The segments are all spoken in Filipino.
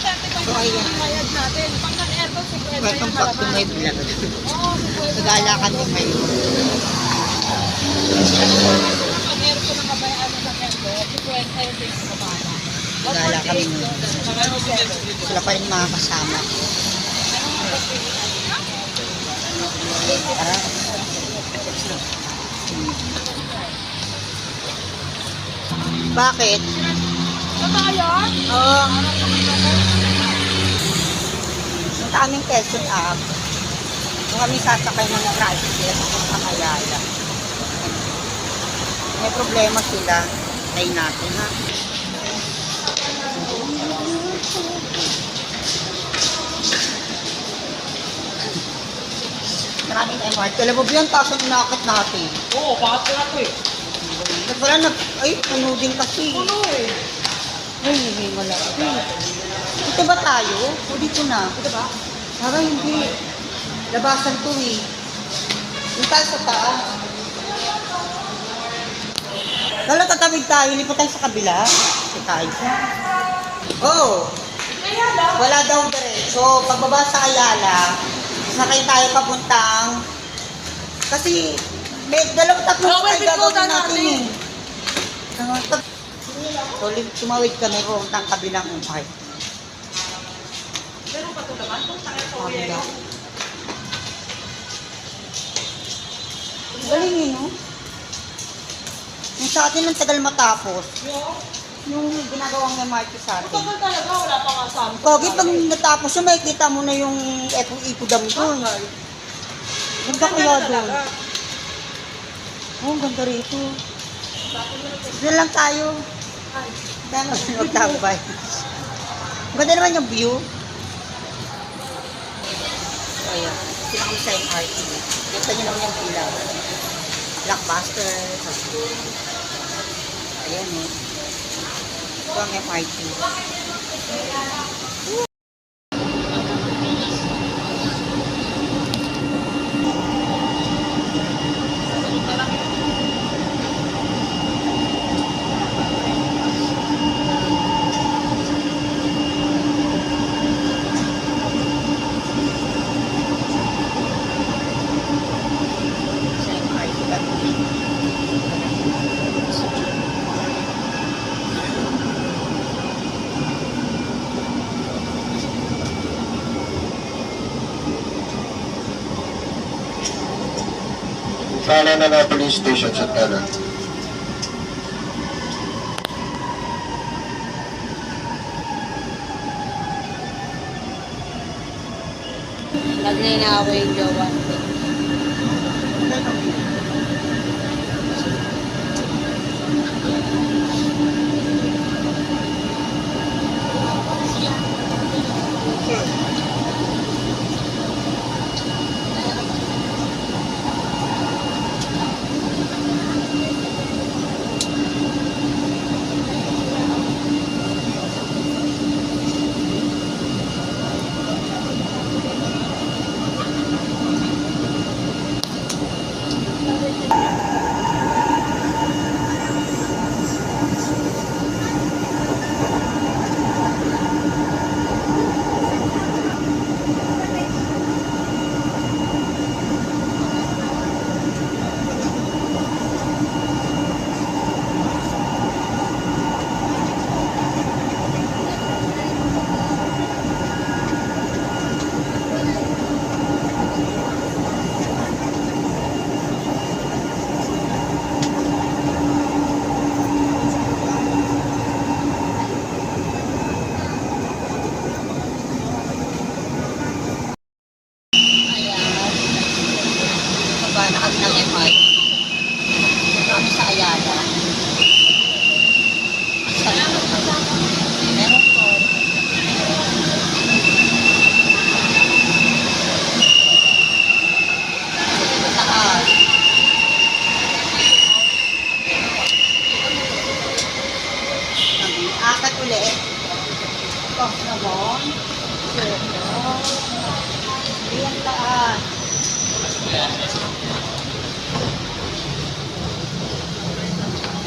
So, ayan. Welcome back to my vlog. Nagala kami ngayon. Nagala kami ngayon. Sila pa rin mga kasama. Bakit? Oo. Punta kaming Quezon Up. Kung kami sasakay ng tricycle sa Ayala. May problema sila. Tayo natin, ha? Maraming MRT. Alam mo ba yan? Taas ang inakit natin. Oo, bakit ka ito eh? Ay, puno din kasi. Puno eh. Ay, hindi wala. Ito ba tayo? O dito na? Ito ba? Parang hindi. Labasan to eh. Yung tayo sa taas. Lalo tatawid tayo. Lipat tayo sa kabila. Sa tayo. Oh. Wala daw diretso. Pagbaba sa Ayala, sakay tayo papuntang. Kasi may dalawang tatlong sakay gagawin natin eh. So, tumawid kami papuntang kabilang umpay. Meron pa ito naman? Kung sakay sa uwi. Galing yun, no? Yung sa atin ang tagal matapos. Yung ginagawang MRT sa atin. Tagal talaga, wala pa nga sa amin. Kagi pag natapos yun, makikita mo na yung ipudam doon. Ganda kaya doon. Oh, ang ganda rito. Doon lang tayo. Dahil magtabay. Ganda naman yung view. So, ayan. Sila kami sa MRT. Kita nyo naman yung ilaw. Blockbuster. Ayan eh. Ito ang MRT. Sana na nga police station sa Tala. Nagninawa yung jowa.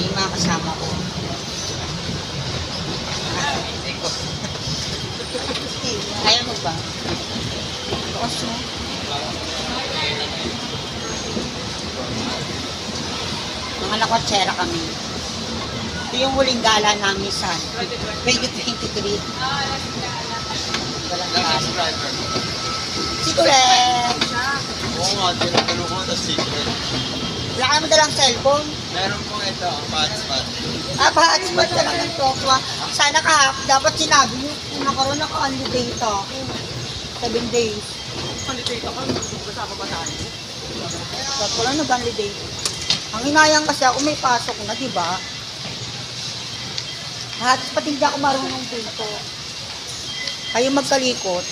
Yung mga kasama ko. Kaya mo ba? Bukas mo. Mga nakotsera kami. Ito yung huling gala namin sa 2023. Walang gala. Secret! Oo nga, tinatalo ko na secret. Wala ka naman dalang cellphone. Meron po ito, ang hotspot. Pa-hotspot ka lang ng Tokwa. Sana ka, dapat sinabi mo, kung nakaroon ako holiday ito. 7 days. Holiday ka pa, kasama ba tayo? Dapat ko lang nag-holiday. Ang inayang kasi ako may pasok na, di ba? Hotspot hindi ako marunong dito. Kayo magkalikot.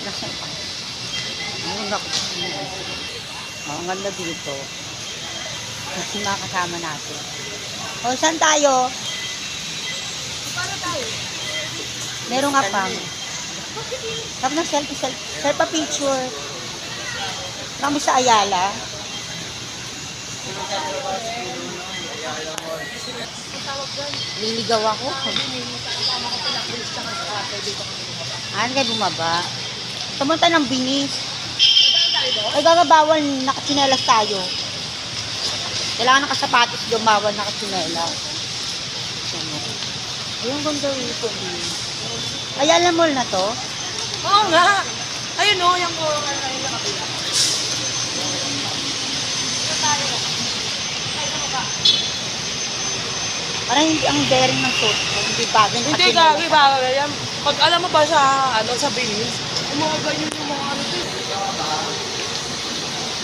Nasaan pa? Ayun ako. Ang ganda dito. Kasi makakasama natin. O, saan tayo? Para tayo. Meron nga pa. Sabi na selfie. Selfie picture. Kami sa Ayala. Liligaw ako. Ano kayo bumaba? Pumunta ng Binis. Ay, gagabawal, nakatsinelas tayo. Kailangan nakasapatos, gumawal, nakatsinelas. Ayun, ganda rito. Ayala Mall na to? Oo nga. Ayun o, yung ayun na kapila. Parang hindi ang daring ng suit. Hindi bagay. Hindi, gagi ba? Pag alam mo ba sa, sa Binis, umaganyan yung mga ano dito.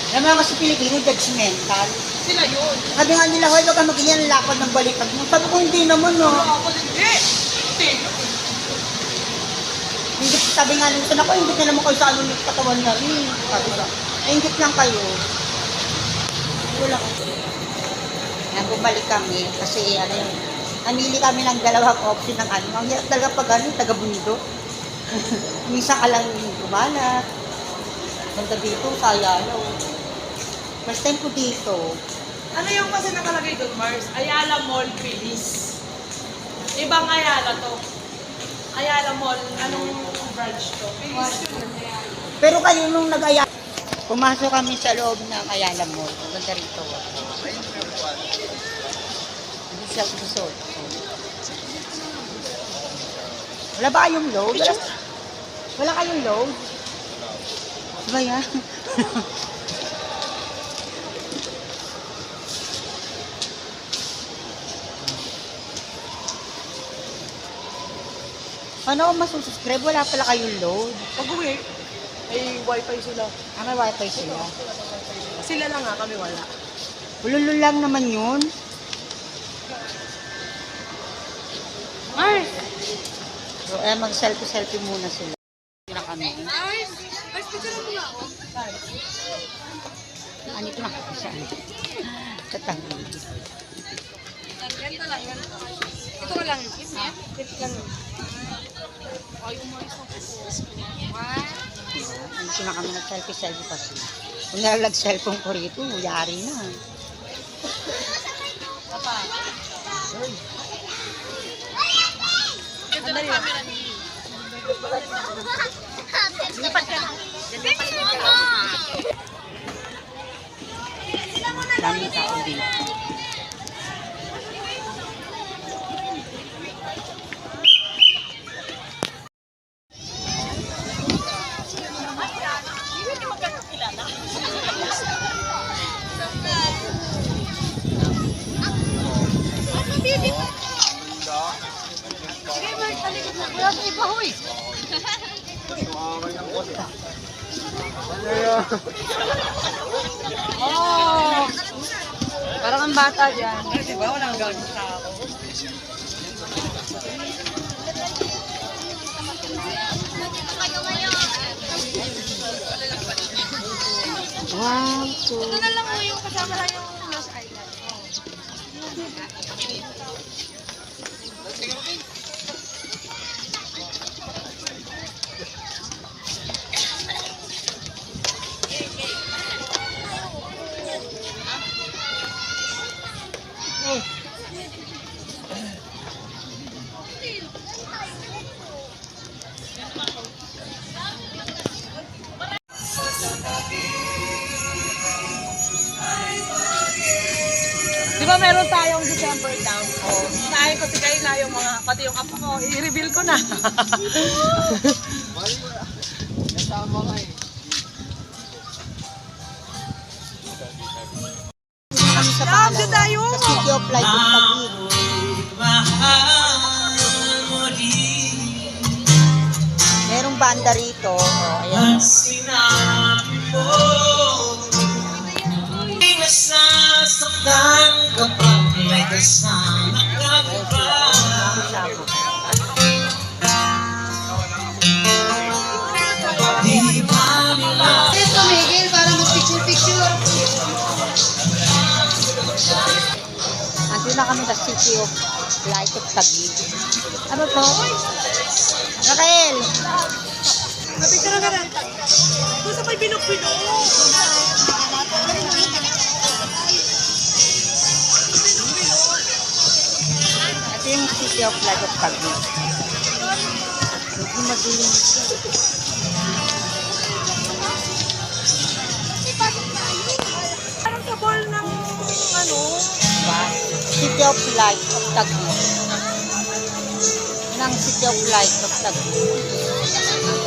Alam mo naman sa Pilipino, judgmental. Sila yun. Sabi nga nila, hoy, wag ka magiging lakad ng baliktad mo. Sabi ko, hindi naman, no. Ako hindi. Hindi. Ingit, sabi nga nung ako, ingit na naman kayo sa ano ng katawan na rin. Sabi ko, ingit lang kayo. Wala ko. Yan, bumalik kami kasi ano yun, namili kami ng dalawang option ng ano. Ang hirap talaga pag ano, taga-bundo. Minsan ka lang gumalat. Ganda dito, Ayala. First time ko dito. Ano yung kasi nakalagay doon, Mars? Ayala Mall, Bilis. Ibang Ayala to. Ayala Mall, anong branch to? Bilis yun. Pero kayo nung nag-Ayala, pumasok kami sa loob ng Ayala Mall. Ganda rito. Hindi siya resort. Wala ba kayong load? Wala kayong load? Ba yan? Paano ako masusubscribe? Wala pala kayong load. Pag uwi, ay wifi sila. May wifi sila. Sila lang nga, kami wala. Ululu lang naman yun. Mars! So, mag-selfie muna sila. Na kami. Mars! Mars, picture mo na ako. Anito na ako saan? Sa tangi. Ganito lang, ganito. Ito lang. Ito lang. Ay, umalis ako. Anito na kami nag-selfie pa sila. Kung nalag-cellphone ko rito, yari na. Papa. Ganda ng camera ni. Lipat ka na. Daming tao dito. Wala sa iba, huy! Oh! Parang ang bata dyan. Ay, diba? Walang gagawin sa ako. Wow, so... Ito na lang mo yung kasama lang yung Los Island. ba meron tayong December down? Oh, hinahin ko si Kayla yung mga, pati yung apo ko, i-reveal ko na. Kasama ka eh. Kami sa Love, pangalawa. tayo! Sa City of Light of Taguig. Merong banda rito. Oh, ayan. Nasasaktan kapag may kasama ka pa. Di ba nila Tumigil para mag-picture-picture. Andun na kami sa City of Light of Taguig. Ano to? Raquel! Napicture na ganun. Doon sa may binok-binok. Ito yung City of Light of Taguig. Medyo madilim. Parang sa ball ng ano, Diba? City of Light of Taguig. Yan ang City of Light of Taguig.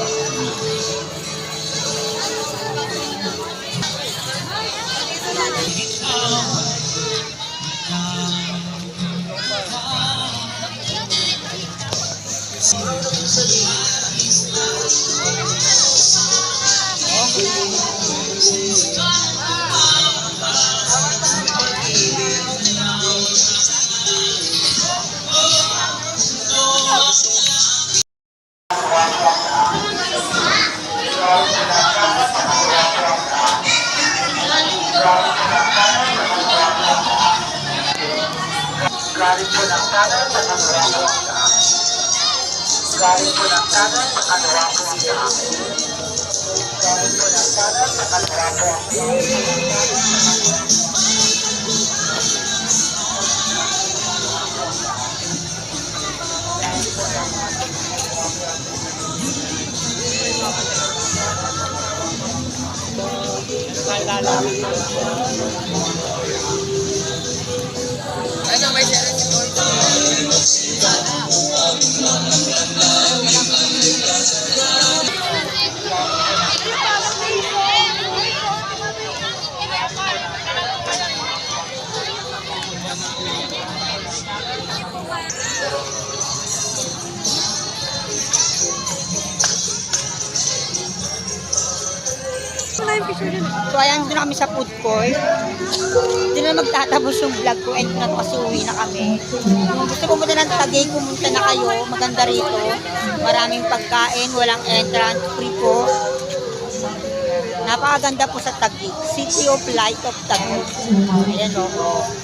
wala yung picture din. So ayan, doon na kami sa food court. Doon na magtatapos yung vlog ko and na kasi uwi na kami. Kung gusto pumunta ng Taguig, pumunta na kayo. Maganda rito. Maraming pagkain, walang entrance, free po. Napakaganda po sa Taguig. City of Light of Taguig. Ayan o.